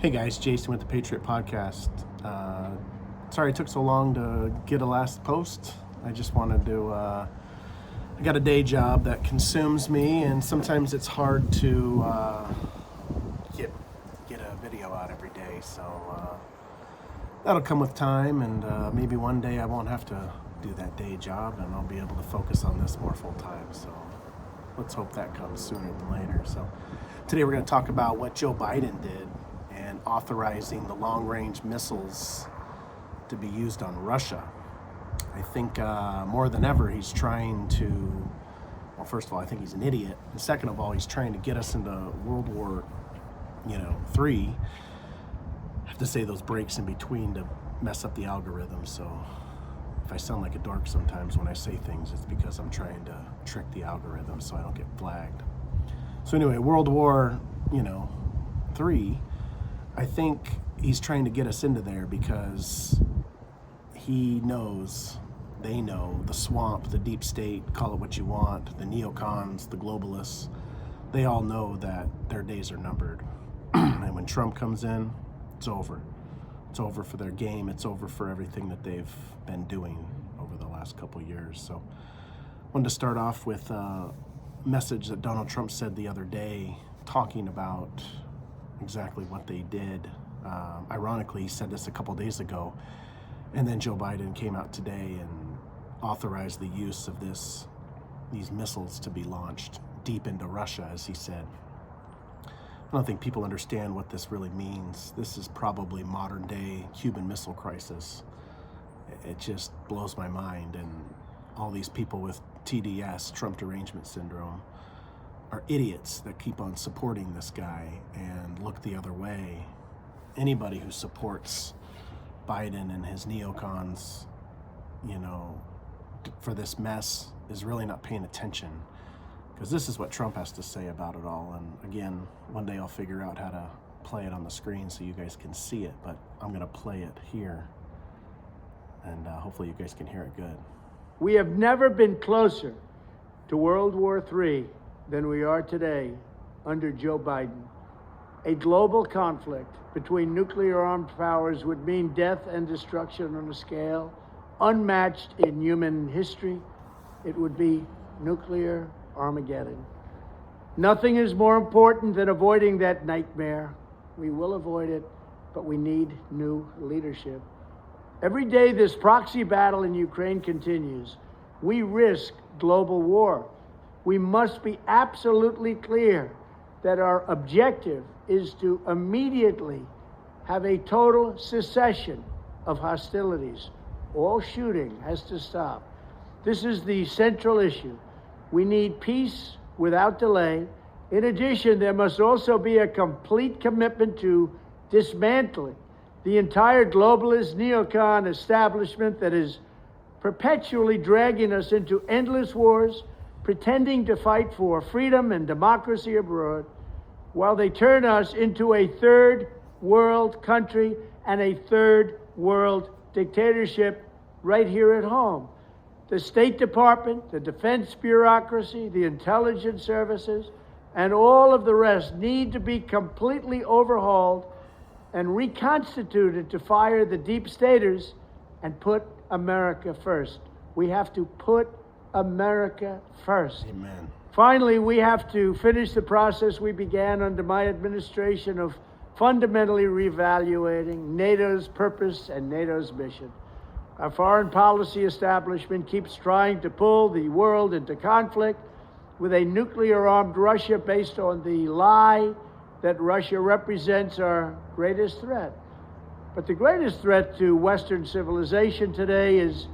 Hey guys, Jason with the Patriot Podcast. Sorry it took so long to get a last post. I just wanted to, I got a day job that consumes me, and sometimes it's hard to get a video out every day. So that'll come with time, and maybe one day I won't have to do that day job and I'll be able to focus on this more full time. So let's hope that comes sooner than later. So today we're going to talk about what Joe Biden did and authorizing the long-range missiles to be used on Russia. I think more than ever he's trying to, well, first of all, I think he's an idiot. And second of all, he's trying to get us into World War, III. I have to say those breaks in between to mess up the algorithm. So if I sound like a dork sometimes when I say things, it's because I'm trying to trick the algorithm so I don't get flagged. So anyway, World War, III. I think he's trying to get us into there because he knows, they know, the swamp, the deep state, call it what you want, the neocons, the globalists, they all know that their days are numbered. And when Trump comes in, it's over. It's over for their game. It's over for everything that they've been doing over the last couple years. So I wanted to start off with a message that Donald Trump said the other day, talking about exactly what they did. Ironically, he said this a couple days ago, and then Joe Biden came out today and authorized the use of these missiles to be launched deep into Russia, as he said. I don't think people understand what this really means. This is probably modern day Cuban Missile Crisis. It just blows my mind, and all these people with TDS, Trump Derangement Syndrome, are idiots that keep on supporting this guy and look the other way. Anybody who supports Biden and his neocons, for this mess is really not paying attention, because this is what Trump has to say about it all. And again, one day I'll figure out how to play it on the screen so you guys can see it, but I'm going to play it here, and hopefully you guys can hear it good. We have never been closer to World War III than we are today under Joe Biden. A global conflict between nuclear-armed powers would mean death and destruction on a scale unmatched in human history. It would be nuclear Armageddon. Nothing is more important than avoiding that nightmare. We will avoid it, but we need new leadership. Every day this proxy battle in Ukraine continues, we risk global war. We must be absolutely clear that our objective is to immediately have a total cessation of hostilities. All shooting has to stop. This is the central issue. We need peace without delay. In addition, there must also be a complete commitment to dismantling the entire globalist neocon establishment that is perpetually dragging us into endless wars, pretending to fight for freedom and democracy abroad, while they turn us into a third world country and a third world dictatorship right here at home. The State Department, the defense bureaucracy, the intelligence services, and all of the rest need to be completely overhauled and reconstituted to fire the deep staters and put America first. We have to put America first. Amen. Finally, we have to finish the process we began under my administration of fundamentally reevaluating NATO's purpose and NATO's mission. Our foreign policy establishment keeps trying to pull the world into conflict with a nuclear-armed Russia based on the lie that Russia represents our greatest threat. But the greatest threat to Western civilization today is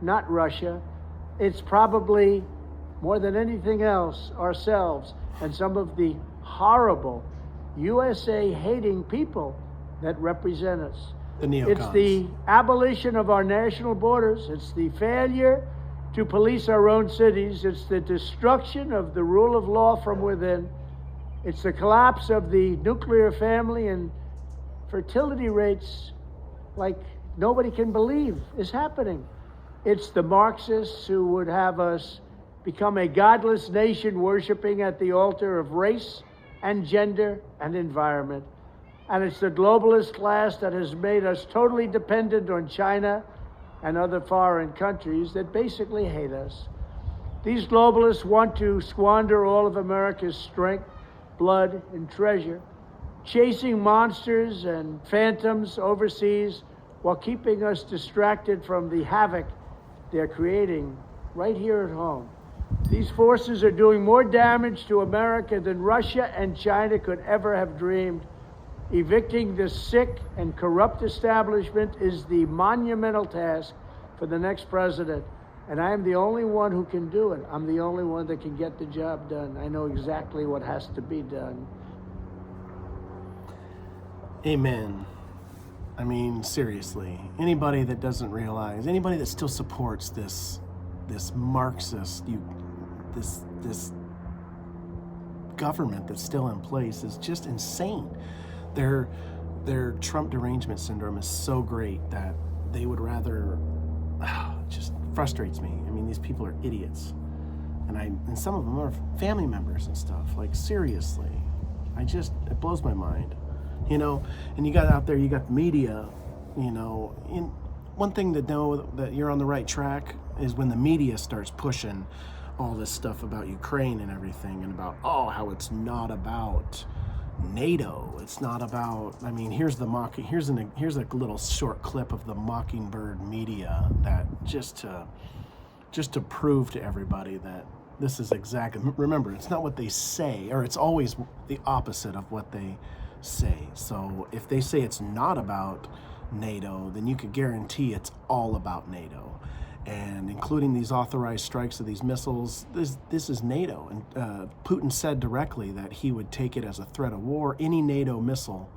not Russia. It's probably, more than anything else, ourselves and some of the horrible USA-hating people that represent us. The neocons. It's the abolition of our national borders. It's the failure to police our own cities. It's the destruction of the rule of law from within. It's the collapse of the nuclear family and fertility rates like nobody can believe is happening. It's the Marxists who would have us become a godless nation worshiping at the altar of race and gender and environment. And it's the globalist class that has made us totally dependent on China and other foreign countries that basically hate us. These globalists want to squander all of America's strength, blood, and treasure, chasing monsters and phantoms overseas while keeping us distracted from the havoc they're creating right here at home. These forces are doing more damage to America than Russia and China could ever have dreamed. Evicting this sick and corrupt establishment is the monumental task for the next president. And I am the only one who can do it. I'm the only one that can get the job done. I know exactly what has to be done. Amen. I mean, seriously, anybody that doesn't realize, anybody that still supports this Marxist, this government that's still in place is just insane. Their Trump derangement syndrome is so great that they would rather, just frustrates me. I mean, these people are idiots. And some of them are family members and stuff. Like, seriously, it blows my mind. You know, and you got out there, you got the media, you know, one thing to know that you're on the right track is when the media starts pushing all this stuff about Ukraine and everything, and about, how it's not about NATO. It's not about, I mean, here's a little short clip of the Mockingbird media that just to prove to everybody that this is exactly, remember, it's not what they say, or it's always the opposite of what they say. So if they say it's not about NATO, then you could guarantee it's all about NATO, and including these authorized strikes of these missiles. This is NATO, and Putin said directly that he would take it as a threat of war. Any NATO missile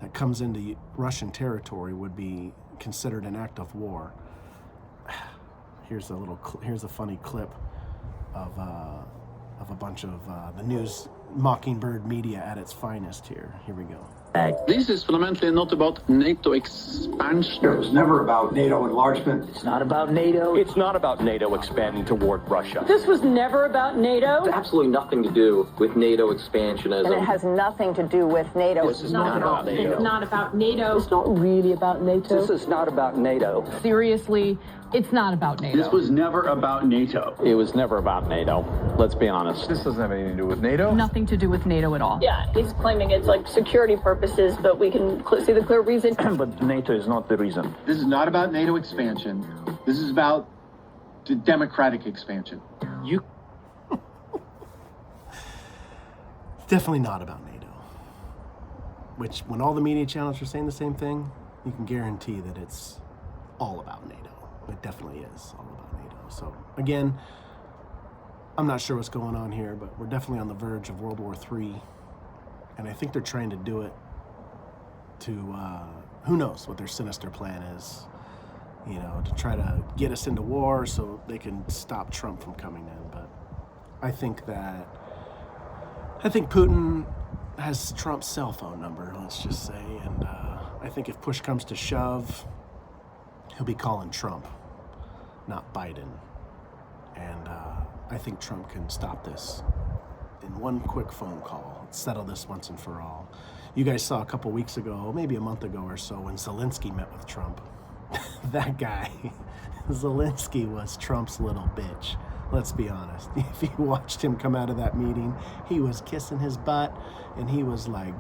that comes into Russian territory would be considered an act of war. Here's a funny clip of a bunch of the news Mockingbird media at its finest here. Here we go. This is fundamentally not about NATO expansion. It was never about NATO enlargement. It's not about NATO. It's not about NATO expanding toward Russia. This was never about NATO. It's absolutely nothing to do with NATO expansionism. And it has nothing to do with NATO. This is not about NATO. It's not about NATO. It's not really about NATO. This is not about NATO. Seriously, it's not about NATO. This was never about NATO. It was never about NATO. Let's be honest. This doesn't have anything to do with NATO. Nothing to do with NATO at all. Yeah, he's claiming it's like security purposes, but we can see the clear reason. But NATO is not the reason. This is not about NATO expansion. This is about the democratic expansion. It's definitely not about NATO. Which, when all the media channels are saying the same thing, you can guarantee that it's all about NATO. It definitely is all about NATO. So, again, I'm not sure what's going on here, but we're definitely on the verge of World War III. And I think they're trying to do it to, who knows what their sinister plan is, you know, to try to get us into war so they can stop Trump from coming in. But I think Putin has Trump's cell phone number, let's just say. And I think if push comes to shove, he'll be calling Trump, not Biden. And I think Trump can stop this in one quick phone call, settle this once and for all. You guys saw a couple weeks ago, maybe a month ago or so, when Zelensky met with Trump. That guy, Zelensky, was Trump's little bitch. Let's be honest. If you watched him come out of that meeting, he was kissing his butt, and he was like,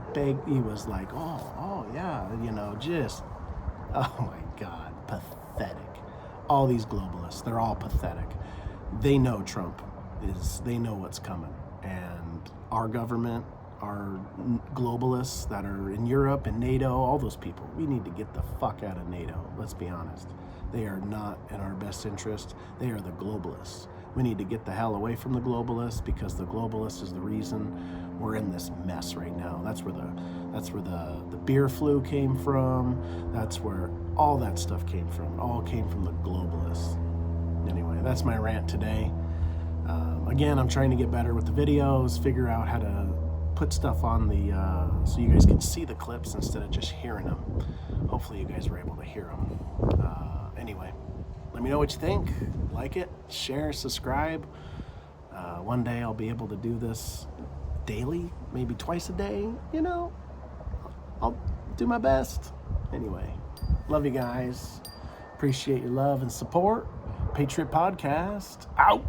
oh yeah, you know, just, oh my God, pathetic. All these globalists, they're all pathetic. They know Trump they know what's coming. And our government, our globalists that are in Europe and NATO, all those people, we need to get the fuck out of NATO. Let's be honest. They are not in our best interest. They are the globalists. We need to get the hell away from the globalists, because the globalists is the reason we're in this mess right now. That's where the beer flu came from. That's where all that stuff came from. It all came from the globalists. Anyway, that's my rant today. Again, I'm trying to get better with the videos, figure out how to put stuff on the so you guys can see the clips instead of just hearing them. Hopefully you guys were able to hear them. Anyway, let me know what you think. Like it, share, subscribe. One day I'll be able to do this daily, maybe twice a day, you know. do my best. Anyway, love you guys. Appreciate your love and support. Patriot Podcast, out.